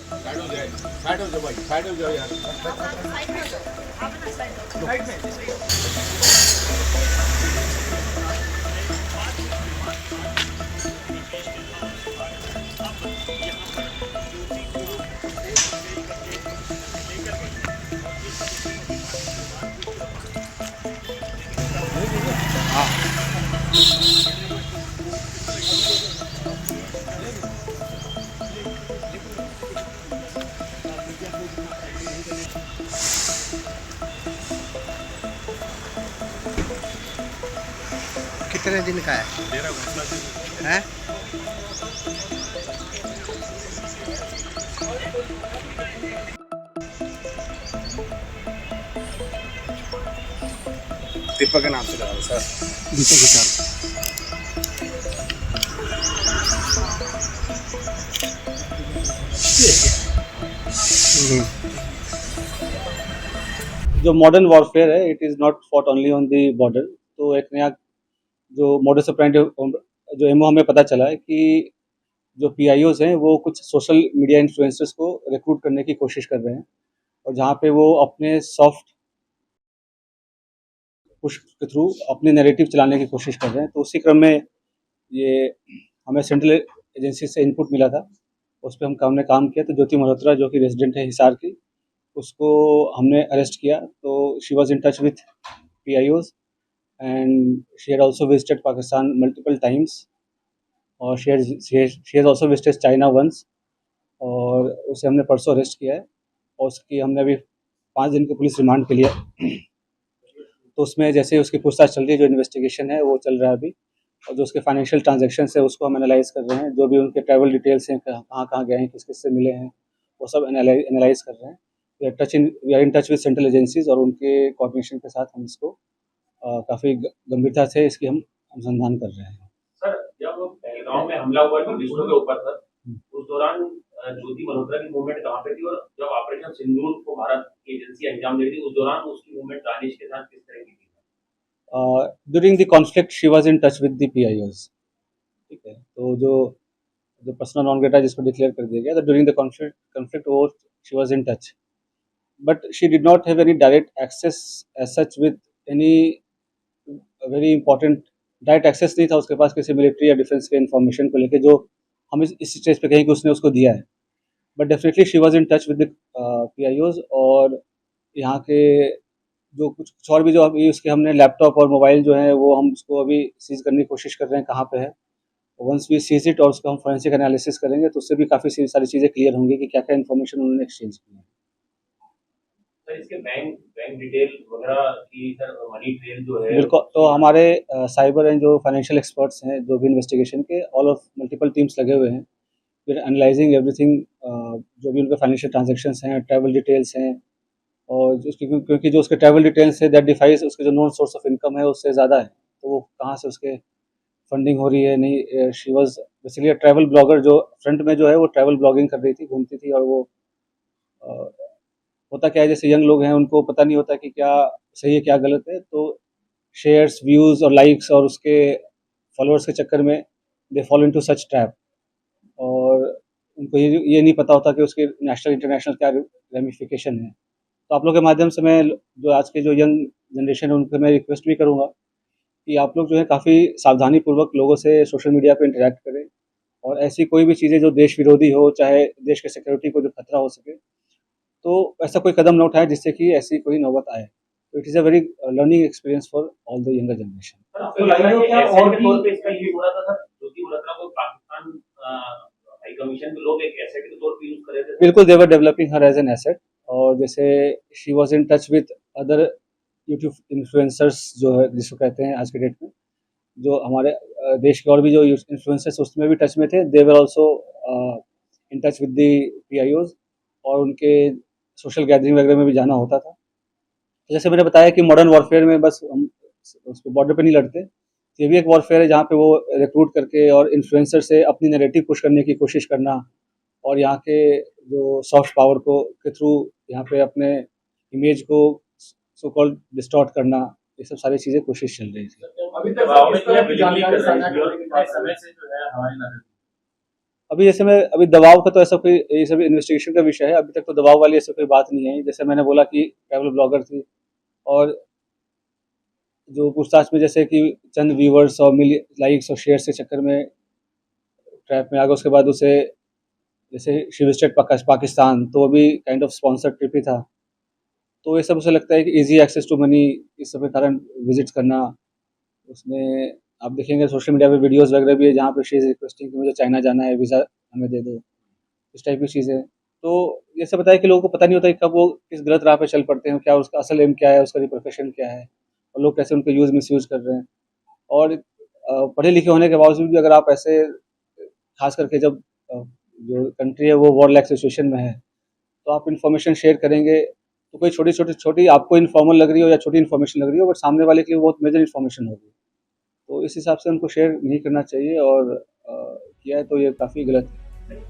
Side हो जाए, side हो जाओ भाई, साइड हो जाओ यार। साइड में जाओ, आप ना साइड में। कितने दिन का है? दीपक के नाम से लगा दो सर। दीपक के साथ जो मॉडर्न वॉरफेयर है it is not fought only on the border. तो एक नया जो मोडस ऑपरेंडी जो एमओ हमें पता चला है कि जो पीआईओज हैं वो कुछ सोशल मीडिया इन्फ्लुएंसर्स को रिक्रूट करने की कोशिश कर रहे हैं और जहाँ पे वो अपने सॉफ्ट पुश के थ्रू अपने नैरेटिव चलाने की कोशिश कर रहे हैं। तो उसी क्रम में ये हमें सेंट्रल एजेंसी से इनपुट मिला था, उस पर हमने काम किया। तो ज्योति मल्होत्रा जो कि रेजिडेंट है हिसार की, उसको हमने अरेस्ट किया। तो she was in touch with पीआईओज and she had also visited Pakistan multiple times और she has also visited China once और उसे हमने परसों अरेस्ट किया है और उसकी हमने अभी 5 दिन की पुलिस रिमांड के लिए। तो उसमें जैसे ही उसकी पूछताछ चल रही है, जो इन्वेस्टिगेशन है वो चल रहा है अभी, और जो उसके फाइनेंशियल ट्रांजेक्शन्स है उसको हम एनालाइज कर रहे हैं। जो भी उनके ट्रैवल डिटेल्स हैं, कहाँ कहाँ गए हैं, किस किस से मिले हैं, वो सब एनालाइज कर रहे हैं। We are in touch with central agencies और उनके कोऑर्डिनेशन के साथ हम इसको काफ़ी गंभीरता से इसकी हम अनुसंधान कर रहे हैं। सर, जब पहलगाम में हमला हुआ टूरिस्टों के ऊपर सर, उस दौरान ज्योति मल्होत्रा की मूवमेंट कहाँ पे थी, और जब ऑपरेशन सिंदूर को भारत की एजेंसी अंजाम दे रही थी उस दौरान उसकी मूवमेंट दानिश के साथ किस तरह की थी? During the conflict she was in touch with the PIOs. ठीक है, तो जो जो पर्सनल नॉन ग्रेटा जिसको डिक्लेयर कर दिया गया, तो ड्यूरिंग द कॉन्फ्लिक्ट वो she was in touch, but she did not have any direct access as such with any very important. Direct access नहीं था उसके पास किसी मिलिट्री या डिफेंस के इन्फॉर्मेशन को लेके जो हम इस स्टेज पे कहें कि उसने उसको दिया है। But definitely she was in touch with the PIOs और यहाँ के जो कुछ और भी जो अभी उसके हमने लैपटॉप और मोबाइल जो है वो हम उसको अभी सीज करने की कोशिश कर रहे हैं कहाँ पे है। वंस वी सीज इट और उसका हम फोरेंसिक एनालिसिस करेंगे तो उससे भी काफ़ी सारी चीज़ें क्लियर होंगी कि क्या क्या इन्फॉर्मेशन उन्होंने एक्सचेंज की है। सर, इसके बैंक डिटेल वगैरह की सर मनी ट्रेल जो है बिल्कुल, तो हमारे साइबर एंड जो फाइनेंशियल एक्सपर्ट्स हैं जो भी इन्वेस्टिगेशन के ऑल ऑफ मल्टीपल टीम्स लगे हुए हैं, फिर एनालाइजिंग एवरीथिंग, जो भी उनके फाइनेंशियल ट्रांजेक्शंस हैं, ट्रैवल डिटेल्स हैं, और क्योंकि जो उसके ट्रैवल डिटेल्स है दैट डिफाइज उसके जो नॉन सोर्स ऑफ इनकम है उससे ज़्यादा है, तो वो कहाँ से उसके फंडिंग हो रही है। नहीं, she was basically travel blogger, जो फ्रंट में जो है वो ट्रैवल ब्लॉगिंग कर रही थी, घूमती थी। और वो होता क्या है, जैसे यंग लोग हैं उनको पता नहीं होता कि क्या सही है क्या गलत है, तो शेयर्स, व्यूज़ और लाइक्स और उसके फॉलोअर्स के चक्कर में they follow into such trap, और उनको ये नहीं पता होता कि उसके नेशनल इंटरनेशनल क्या रेमिफिकेशन है। तो आप लोग के माध्यम से मैं जो आज के जो यंग जनरेशन है उनसे मैं रिक्वेस्ट भी करूँगा कि आप लोग जो है काफ़ी सावधानीपूर्वक लोगों से सोशल मीडिया पे इंटरेक्ट करें, और ऐसी कोई भी चीज़ें जो देश विरोधी हो, चाहे देश के सिक्योरिटी को जो खतरा हो सके, तो ऐसा कोई कदम न उठाएं जिससे कि ऐसी कोई नौबत आए। तो it is a very learning experience for all the younger generation. Sir, आपको लग रहा है कि और भी तौर पे इसका यूज हो रहा था सर? ज्योति मल्होत्रा को पाकिस्तान हाई कमीशन के लोग एक एसेट के तौर पे यूज कर रहे थे? बिल्कुल, they were developing her as an asset. और जैसे she was in touch with other YouTube influencers जो है जिसको कहते हैं आज के डेट में, जो हमारे देश के और भी जो इन्फ्लुएंसर्स उसमें भी टच में थे। They were also in touch with the PIOs और उनके सोशल गैदरिंग वगैरह में भी जाना होता था। तो जैसे मैंने बताया कि मॉडर्न वॉरफेयर में बस हम उस बॉर्डर पे नहीं लड़ते, ये भी एक वॉरफेयर है जहाँ पे वो रिक्रूट करके और इन्फ्लुएंसर से अपनी नैरेटिव पुश करने की कोशिश करना, और यहाँ के जो सॉफ्ट पावर को के थ्रू यहाँ पे अपने इमेज को सो कॉल्ड डिस्टॉर्ट करना, ये सब सारी चीज़ें कोशिश चल रही थी। अभी तक जानकारी साझा करने के लिए समय से जो है हमारी नजर अभी जैसे मैं अभी दबाव का तो ऐसा कोई, ये सब इन्वेस्टिगेशन का विषय है, अभी तक तो दबाव वाली ऐसी कोई बात नहीं है। जैसे मैंने बोला कि ट्रैवल ब्लॉगर थी और जो पूछताछ में जैसे कि चंद व्यूवर्स और लाइक्स और शेयर्स के चक्कर में ट्रैप में आ गया, उसके बाद उसे जैसे शी विजिटेड पाकिस्तान, तो वो भी काइंड ऑफ स्पॉन्सर्ड ट्रिप ही था। तो ये सब उसे लगता है कि ईजी एक्सेस टू मनी, इस सब के कारण विजिट करना। उसमें आप देखेंगे सोशल मीडिया पे वीडियोस वगैरह भी है जहाँ पे शी इज़ रिक्वेस्टिंग कि मुझे चाइना जाना है, वीज़ा हमें दे दो, इस टाइप की चीज़ें। तो ये सब बताया कि लोगों को पता नहीं होता कि कब वो किस गलत राह पे चल पड़ते हैं, क्या उसका असल एम क्या है, उसका रिपरकशन क्या है, और लोग कैसे उनको यूज़ मिसयूज़ कर रहे हैं। और पढ़े लिखे होने के बावजूद भी अगर आप ऐसे, खास करके जब जो कंट्री है वो वॉर लाइक सिचुएशन में है, तो आप इन्फॉर्मेशन शेयर करेंगे तो कोई छोटी आपको इन्फॉर्मल लग रही हो या छोटी इन्फॉर्मेशन लग रही हो, बट सामने वाले के लिए बहुत मेजर इन्फॉर्मेशन होगी। तो इस हिसाब से उनको शेयर नहीं करना चाहिए, और किया है तो ये काफ़ी गलत है।